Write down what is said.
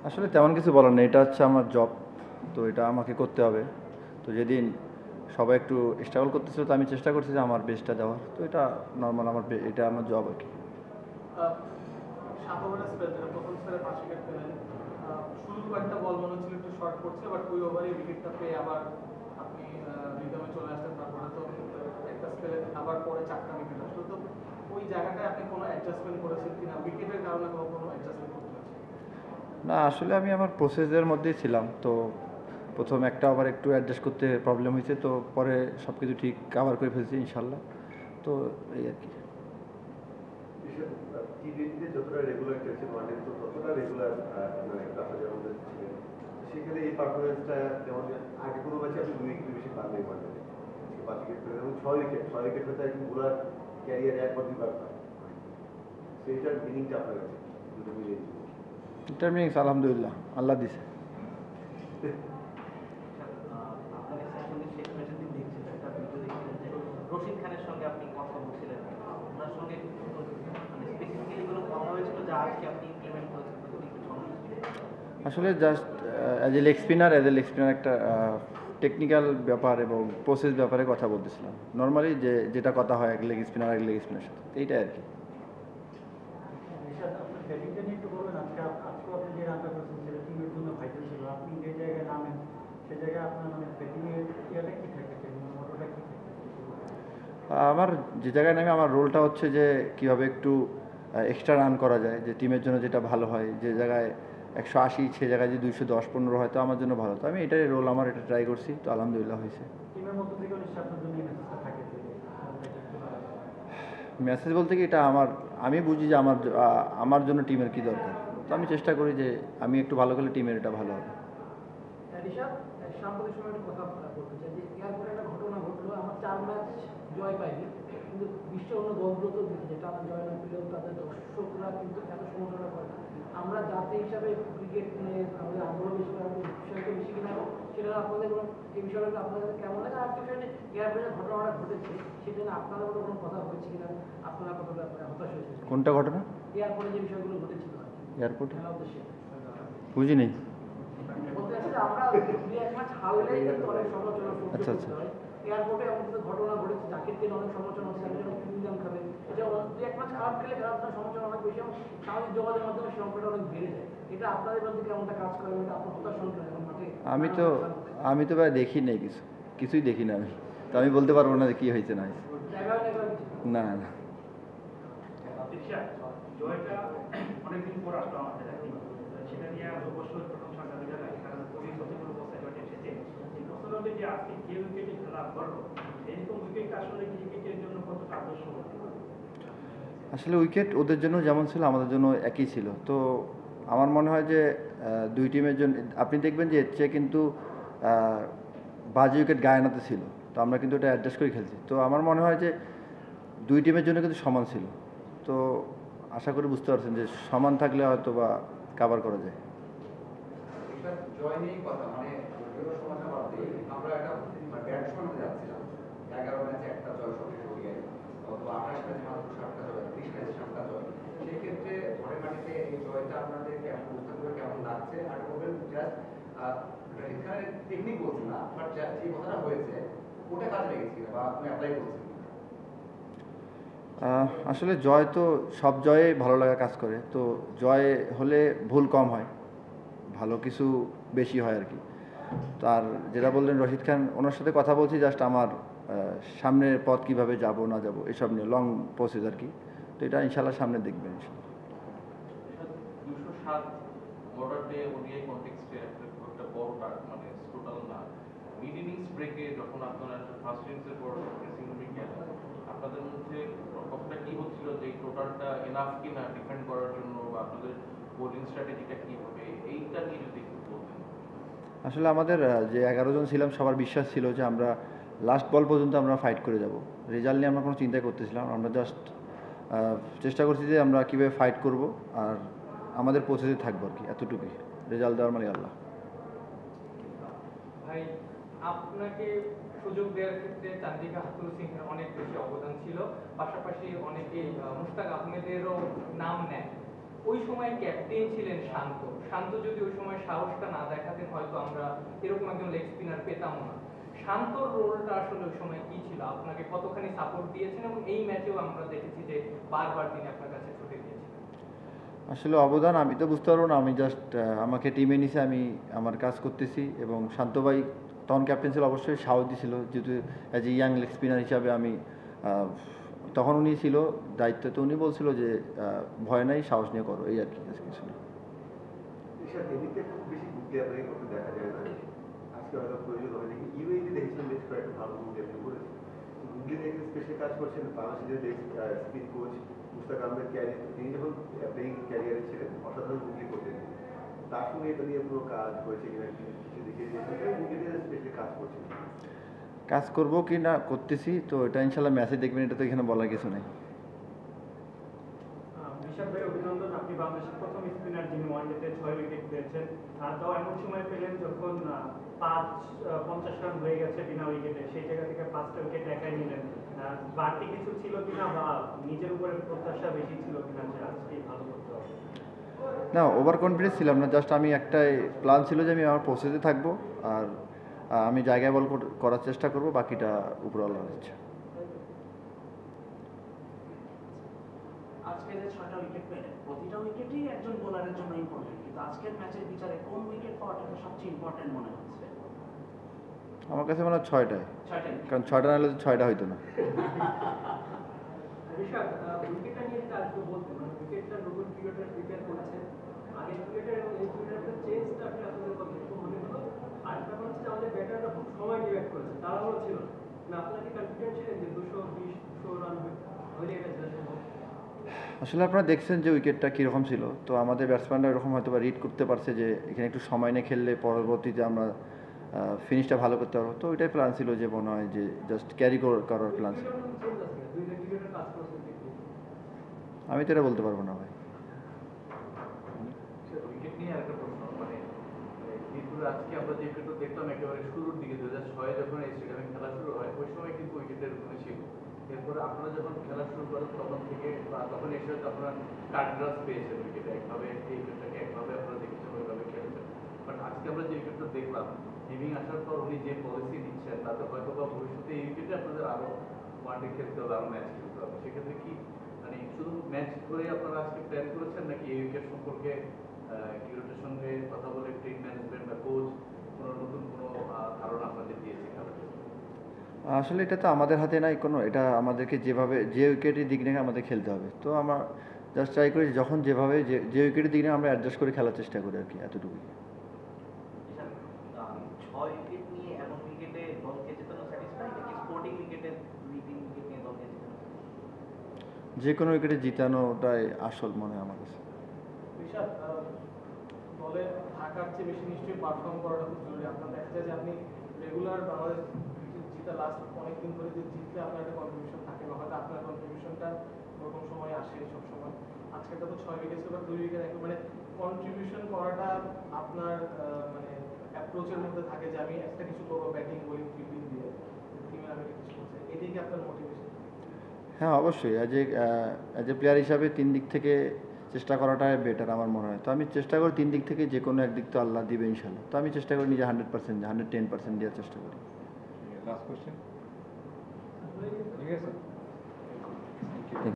আসলে তেমন কিছু বলার নেই, এটা হচ্ছে আমার জব, তো এটা আমাকে করতে হবে। তো যেদিন সবাই একটু স্ট্রাগল করতেছিল, তো আমি চেষ্টা করছি যে আমার বেস্টটা দেওয়ার, তো এটা নর্মাল, এটা আমার জব আর কি। সাত ওভারের স্পেল, যেটা প্রথম স্পেলে 5 উইকেট পেলেন, শুরুর কয়েকটা বল মনে হচ্ছিল একটু শর্ট করছে, বাট ওই ওভারে উইকেটটা পেয়ে আবার আপনি রিদমে চলে আসলেন। তারপরে তো একটা স্পেলে আবার পরে 4টা উইকেট আসলো। তো ওই জায়গাটায় আপনি কোনো অ্যাডজাস্টমেন্ট করেছেন কিনা, উইকেটের কারণে কোনো অ্যাডজাস্টমেন্ট করতে হয়েছে? না, আসলে আমি আমার প্রসেসের মধ্যেই ছিলাম, তো প্রথম একটা আবার একটু অ্যাডজাস্ট করতে প্রবলেম হয়েছে, তো পরে সব কিছু ঠিক কাভার করে ফেলছি ইনশাল্লাহ, তো এই আর কি। টি-টোয়েন্টিতে যতটা রেগুলার খেলছেন, ওয়ানডে তো ততটা রেগুলার মানে আপনাদের আমাদের ছিলেন। সেখানে এই পারফরমেন্সটা যেমন আগে কোনো ম্যাচে আপনি 2 উইকেটের বেশি পান নাই ওয়ানডে, 5 উইকেট পেলেন এবং 6 উইকেট হয়তো একজন বোলার ক্যারিয়ারে একবার দুইবার পায়। সেইটার মিনিংটা আপনার কাছে দুটো মিলিয়ে এটার মিনিংস আলহামদুলিল্লাহ, আল্লাহ দিছে। রশিদ খানের সঙ্গে আপনি কথা বলছিলেন, ওনার সঙ্গে মানে স্পেসিফিক্যালি কোনো কথা হয়েছিল যা আজকে আপনি ইমপ্লিমেন্ট করেছেন? আসলে just as a leg spinner একটা টেকনিক্যাল ব্যাপার এবং প্রসেস ব্যাপারে কথা বলতেছিলাম, নর্মালি যেটা কথা হয় এক লেগ স্পিনারের সাথে, এইটাই আর কি। আপনার ব্যাটিংটা নিয়ে একটু বলবেন। আজকে আপনি যে রানটা করেছেন সেটা টিমের জন্য ভাইটাল ছিল। আপনি যে জায়গায় নামেন সে জায়গায় আপনার মানে ব্যাটিংয়ের ইয়াটা কী থাকে, মোটোটা কী থাকে? আমার যে জায়গায় নামে আমার রোলটা হচ্ছে যে কীভাবে একটু এক্সট্রা রান করা যায়, যে টিমের জন্য যেটা ভালো হয়, যে জায়গায় 180 সে জায়গায় যদি 210-15 হয় তো আমার জন্য ভালো, তো আমি এটাই রোল, আমার এটা ট্রাই করছি, তো আলহামদুলিল্লাহ হয়েছে। টিমের মধ্যে থেকে নিশ্চয়ই আপনার জন্য এই মেসেজটা থাকে যে মেসেজ বলতে কি, এটা আমি বুঝি যে আমার জন্য টিমের কী দরকার, তো আমি চেষ্টা করি যে আমি একটু ভালো করলে টিমের এটা ভালো হবে। ঋষাদ, সাম্প্রতিক সময় একটা কথা বলতে চাই যে এয়ারপোর্টে একটা ঘটনা ঘটলো, আমার 4 ম্যাচ জয় পাইনি, কিন্তু বিশ্বের অন্য দলগুলো তো যে টানা জয় না পেলেও তাদের দর্শকরা কিন্তু এত সমালোচনা করে না। আমরা জাতি হিসাবে ক্রিকেট নিয়ে আমাদের আগ্রহ বেশি, আমাদের বিষয়টা বেশি কিনা, সেটা আপনাদের কোনো এই বিষয়টা আপনাদের কেমন লাগে? আর একটা বিষয় যে এয়ারপোর্টের ঘটনাটা ঘটেছে, সেটা নিয়ে আপনাদের কোনো কথা হয়েছে কিনা, আপনারা কতটা হতাশ হয়েছে? কোনটা ঘটনা? এয়ারপোর্টে যে বিষয়গুলো ঘটেছিল এয়ারপোর্টে খেলা উদ্দেশ্যে বুঝি নেই। বলতে চাচ্ছি যে আমরা 2-1 ম্যাচ হারলেই কিন্তু অনেক সমালোচনা সহ্য করতে হয়। এয়ারপোর্টে এমন কিছু ঘটনা ঘটেছে, জাকিরকে অনেক সমালোচনা হচ্ছে, একজন প্রিমিয়াম খাবে, এটা 2-1 ম্যাচ খারাপ খেলে খেলার জন্য সমালোচনা অনেক বেশি এবং সামাজিক যোগাযোগের মাধ্যমে সংখ্যাটা অনেক বেড়ে যায়। এটা আপনাদের মধ্যে কেমনটা কাজ করে, এটা আপনার হতাশ হন কিনা এখন মাঠে? আমি তো ভাই দেখি নেই, কিছুই দেখি না আমি, তো আমি বলতে পারবো না যে কী হয়েছে না হয়েছে। না না, জয়টা অনেকদিন পর আসলো আমাদের, সেটা নিয়ে অবশ্যই প্রথম সরকারি জায়গায় কারণ খুবই সচেতন অবস্থায় জয়টা এসেছে। এই প্রশ্ন হচ্ছে যে আজকে যে উইকেটে খেলা করলো, এইরকম উইকেটটা আসলে ক্রিকেটের জন্য কতটা আদর্শ হতে পারে? আসলে উইকেট ওদের জন্য যেমন ছিল আমাদের জন্য একই ছিল, তো আমার মনে হয় যে দুই টিমের জন্য আপনি দেখবেন যে এর চেয়ে কিন্তু বাজে উইকেট গায়ানাতে ছিল, তো আমরা কিন্তু এটা অ্যাডজাস্ট করে খেলছি, তো আমার মনে হয় যে দুই টিমের জন্য কিন্তু সমান ছিল, তো আশা করি বুঝতে পারছেন যে সমান থাকলে হয়তো বা কাভার করা যায়। জয় নিয়েই কথা, মানে যদিও সমাজে বাদে আমরা একটা ব্যাটসম্যান হতে যাচ্ছিলাম। 11 ম্যাচে একটা জয়, 17 ওডিআই, অথবা 28 ম্যাচে মাত্র 7টা জয়, 30 ম্যাচে 7টা জয়। সেই ক্ষেত্রে ঘরের মাটিতে এই জয়টা আপনাদের কেমন বুঝতে করে কেমন লাগছে? আর বলবেন জাস্ট এখানে টেকনিক বলছি না, বাট যে কথাটা হয়েছে ওটা কাজে লেগেছে কিনা বা আপনি অ্যাপ্লাই করছেন? আসলে জয় তো সব জয়ে ভালো লাগা কাজ করে, তো জয় হলে ভুল কম হয়, ভালো কিছু বেশি হয় আর কি। তো আর যেটা বললেন রশিদ খান, ওনার সাথে কথা বলছি জাস্ট আমার সামনের পথ কীভাবে যাব না যাব এসব নিয়ে, লং প্রসেস আর কি, তো এটা ইনশাল্লাহ সামনে দেখবেন ইনশাল্লাহ। 207 বর্ডার ডে ওডিআই কনটেক্সটে একটা বড় মানে টোটাল না, মিড ইনিংস ব্রেকে যখন আপনারা ফার্স্ট ইনিংসের পর ড্রেসিং রুমে গেলেন, আপনাদের মধ্যে কতটা কি হচ্ছিল যে টোটালটা এনাফ কিনা ডিফেন্ড করার জন্য, বা আপনাদের বোলিং স্ট্র্যাটেজিটা কী হবে, এইটা নিয়ে যদি একটু বলতেন। আসলে আমাদের যে 11 জন ছিলাম সবার বিশ্বাস ছিল যে আমরা লাস্ট বল পর্যন্ত আমরা ফাইট করে যাব, রেজাল্ট নিয়ে আমরা কোনো চিন্তাই করতেছিলাম, আমরা জাস্ট চেষ্টা করছি যে আমরা কীভাবে ফাইট করব আর আমাদের প্রসেসে থাকবো আর কি, এতটুকুই। রেজাল্ট দেওয়ার মানে আল্লাহ। ভাই, আপনাকে সুযোগ দেওয়ার ক্ষেত্রে চান্দিকা হাতুর সিংহের অনেক বেশি অবদান ছিল, পাশাপাশি অনেকেই মুশতাক আহমেদেরও নাম নেয়। সময় ক্যাপ্টেন ছিলেন শান্ত। শান্ত যদি ওই সময় সাহসটা না দেখাতেন হয়তো আমরা এরকম একজন লেগ স্পিনার পেতাম না। শান্তর রোলটা আসলে ওই সময় কি ছিল, আপনাকে কতখানি সাপোর্ট দিয়েছেন, এবং এই ম্যাচেও আমরা দেখেছি যে বারবার তিনি আপনার কাছে ছুটে গিয়েছেন। আসলে অবদান আমি তো বুঝতে পারবো না, আমি জাস্ট আমাকে টিমে নিছে, আমি আমার কাজ করতেছি। এবং শান্ত ভাই তখন ক্যাপ্টেন ছিল, অবশ্যই সাহস দিয়েছিল, যেহেতু as a young leg spinner হিসাবে আমি তখন উনি ছিল দায়িত্ব, তো উনি বলছিল যে ভয় নাই, সাহস নিয়ে করো, এই আর কি, কিছু না। ঈশান, এদিকে খুব বেশি বুদ্ধি আপনাকে করতে দেখা যায় না, আজকে হয়তো প্রয়োজন হবে নাকি। ইউএইতে দেখেছিলাম বেশ কয়েকটা ভালো বুদ্ধি আপনি করেছেন, বুদ্ধি দেখে স্পেশাল কাজ করছেন বাংলাদেশের যে spin coach Mushtaq Ahmed career, তিনি যখন প্লেইং ক্যারিয়ারে ছিলেন অসাধারণ বুদ্ধি করতেন। তার সঙ্গে এটা নিয়ে কোনো কাজ হয়েছে কিনা কিছু দিকে বুদ্ধি দিয়ে স্পেশালি কাজ করছেন? কাজ করবো কি না করতেছি, তো এটা ইনশাল্লাহ ম্যাচে দেখবেন, এটা তো এখানে বলার কিছু নেই। ঋষভ ভাই অভিনন্দন, আপনি বাংলাদেশের প্রথম স্পিনার যিনি ওয়ানডেতে 6 উইকেট পেয়েছেন। আর তাও এমন সময় পেলেন যখন 50 রান হয়ে গেছে বিনা উইকেটে, সেই জায়গা থেকে 5টা উইকেট একাই নিলেন। বাড়তি কিছু ছিল কিনা বা নিজের উপরে প্রত্যাশা বেশি ছিল কিনা যে আজকে ভালো করতে হবে? না, ওভার কনফিডেন্স ছিলাম না, জাস্ট আমি একটাই প্ল্যান ছিল যে আমি আমার প্রসেসে থাকবো, আর আমি জায়গায় বল করার চেষ্টা করব, বাকিটা উপরওয়ালার ইচ্ছা। আজকে যে 6টা উইকেট পেলেন, প্রতিটা উইকেটই একজন বোলারের জন্য ইম্পর্টেন্ট, কিন্তু আজকের ম্যাচের বিচারে কোন উইকেট পাওয়াটাকে সবচেয়ে ইম্পর্টেন্ট মনে হচ্ছে? আমার কাছে মনে হয় 6টায়, 6টাই, কারণ 6টা না হলে তো 6টা হইতো না। ঋষভ, উইকেটটা নিয়ে একটা আজকে বলতেন, মানে উইকেটটা নতুন ক্রিকেটার প্রিপেয়ার করেছেন, আগের ক্রিকেটার এবং এই ক্রিকেটারের চেঞ্জটা আপনি আপনাদের কতটুকু মনে হলো? আর একটা হচ্ছে যে আমাদের ব্যাটাররা খুব সময় নিয়ে ব্যাট করেছে, তাড়াহুড়ো ছিল না, মানে আপনারা কি কনফিডেন্ট ছিলেন যে 220-200 রান হলে এটা জেতা সম্ভব? আসলে আপনারা দেখছেন যে উইকেটটা কীরকম ছিল, তো আমাদের ব্যাটসম্যানরা এরকম হয়তো বা রিড করতে পারছে যে এখানে একটু সময় নিয়ে খেললে পরবর্তীতে আমরা ফিনিশটা ভালো করতে পারবো, তো ওইটাই প্ল্যান ছিল, যে মনে হয় যে জাস্ট ক্যারি করার প্ল্যান ছিল। আমি তো এটা বলতে পারবো না ভাই। উইকেট নিয়ে আরেকটা প্রশ্ন, মানে মিরপুরে আজকে আমরা যে উইকেটটা দেখলাম একেবারে শুরুর দিকে 2006 যখন এই স্টেডিয়ামে খেলা শুরু হয়, ওই সময় কিন্তু উইকেটের উপরে ছিল। এরপরে আপনারা যখন খেলা শুরু করেন তখন থেকে বা তখন এসে হয়তো আপনারা কাটগ্রাস পেয়েছেন উইকেটে, একভাবে এই উইকেটটাকে একভাবে আপনারা দেখেছেন, ওইভাবে খেলেছেন। বাট আজকে আমরা যে উইকেটটা দেখলাম, হিমিং আসার পর উনি যে পলিসি দিচ্ছেন তাতে হয়তো বা ভবিষ্যতে এই উইকেটে আপনাদের আরও ওয়ানডে খেলতে হবে, আরও ম্যাচ খেলতে হবে। সেক্ষেত্রে কি মানে শুধু ম্যাচ ধরে আপনারা আজকে প্ল্যান করেছেন, নাকি এই উইকেট সম্পর্কে ক্রিকেটের সঙ্গে কথা বলে টিম ম্যানেজমেন্ট বা কোচ কোনো নতুন কোনো ধারণা আপনাদের দিয়েছে খেলার জন্য? আসলে এটা তো আমাদের হাতে নাই কোনো, এটা আমাদেরকে যেভাবে যে উইকেটের দিক নিয়ে আমাদের খেলতে হবে, তো আমরা জাস্ট ট্রাই করি যখন যেভাবে যে উইকেটের দিক নিয়ে আমরা অ্যাডজাস্ট করে খেলার চেষ্টা করি আর কি, এতটুকু। 6 উইকেট নিয়ে এমন উইকেটে দলকে জেতানো স্যাটিসফাই, নাকি স্পোর্টিং উইকেটে 2-3 উইকেট নিয়ে দলকে জেতানো? যে কোনো উইকেটে জিতানোটাই আসল মনে হয় আমার কাছে। ঋষভ, দলে থাকার চেয়ে বেশি নিশ্চয়ই পারফর্ম করাটা খুব জরুরি। আপনার দেখা যায় যে আপনি রেগুলার বাংলাদেশ জিতা লাস্ট অনেকদিন ধরে যে জিতলে আপনার একটা কন্ট্রিবিউশন থাকে, বা হয়তো আপনার কন্ট্রিবিউশনটা ওরকম সময় আসে সব সময়। আজকেটা তো 6 উইকেট ছিল বা 2 উইকেট, মানে কন্ট্রিবিউশন করাটা আপনার মানে অ্যাপ্রোচের মধ্যে থাকে যে আমি একটা কিছু করবো, ব্যাটিং বোলিং ফিল্ডিং দিয়ে টিমের আমি কিছু করছি, এটাই কি আপনার মোটিভেশন? হ্যাঁ, অবশ্যই অ্যাজ এ প্লেয়ার হিসাবে 3 দিক থেকে চেষ্টা করাটাই বেটার আমার মনে হয়। তো আমি চেষ্টা করি 3 দিক থেকে যে কোনো একদিক তো আল্লাহ দিবে ইনশাল্লাহ, তো আমি চেষ্টা করি নিজে 100% 110% দেওয়ার চেষ্টা করি। লাস্ট কোশ্চেন, ঠিক আছে।